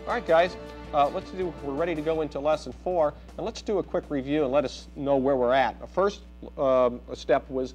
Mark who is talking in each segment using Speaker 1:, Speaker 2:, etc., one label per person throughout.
Speaker 1: All right, guys, we're ready to go into lesson 4, and let's do a quick review and let us know where we're at. The first step was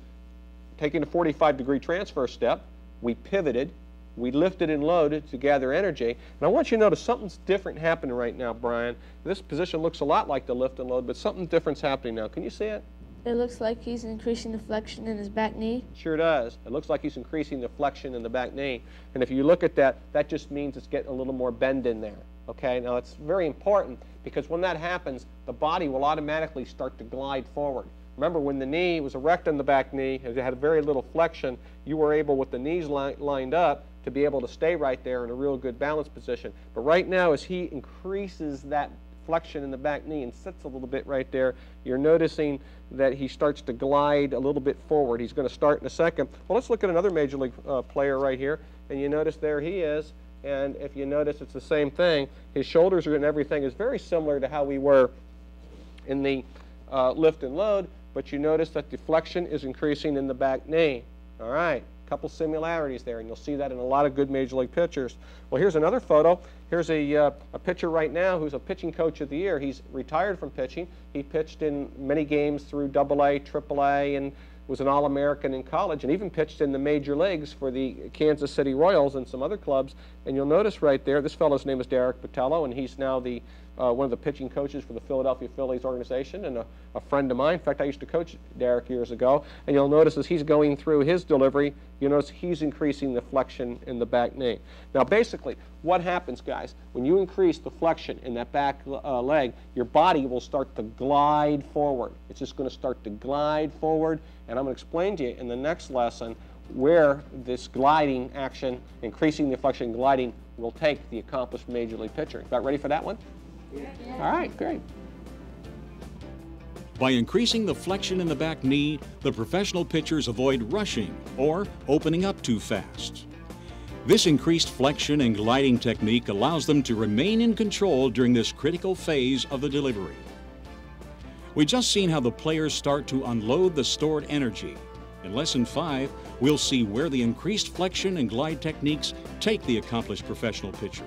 Speaker 1: taking a 45-degree transfer step. We pivoted, we lifted and loaded to gather energy, and I want you to notice something's different happening right now, Brian. This position looks a lot like the lift and load, but something different's happening now. Can you see it?
Speaker 2: It looks like he's increasing the flexion in his back knee.
Speaker 1: Sure does. It looks like he's increasing the flexion in the back knee. And if you look at that, that just means it's getting a little more bend in there. Okay, now it's very important because when that happens, the body will automatically start to glide forward. Remember, when the knee was erect on the back knee, it had very little flexion, you were able, with the knees lined up, to be able to stay right there in a real good balance position. But right now, as he increases that flexion in the back knee and sits a little bit right there, you're noticing that he starts to glide a little bit forward. He's going to start in a second. Well, let's look at another Major League player right here, and you notice there he is, and if you notice it's the same thing. His shoulders and everything is very similar to how we were in the lift and load, but you notice that the flexion is increasing in the back knee. All right. Couple similarities there, and you'll see that in a lot of good Major League pitchers. Well, here's another photo. Here's a pitcher right now who's a pitching coach of the year. He's retired from pitching. He pitched in many games through AA, AAA, and was an All-American in college, and even pitched in the major leagues for the Kansas City Royals and some other clubs. And you'll notice right there, this fellow's name is Derek Botello, and he's now the one of the pitching coaches for the Philadelphia Phillies organization, and a friend of mine. In fact, I used to coach Derek years ago. And you'll notice as he's going through his delivery, you notice he's increasing the flexion in the back knee. Now, basically, what happens, guys, when you increase the flexion in that back leg, your body will start to glide forward. It's just going to start to glide forward, and I'm going to explain to you in the next lesson where this gliding action, increasing the flexion and gliding, will take the accomplished Major League pitcher. About ready for that one? Yeah. All right, great.
Speaker 3: By increasing the flexion in the back knee, the professional pitchers avoid rushing or opening up too fast. This increased flexion and gliding technique allows them to remain in control during this critical phase of the delivery. We've just seen how the players start to unload the stored energy. In Lesson 5, we'll see where the increased flexion and glide techniques take the accomplished professional pitcher.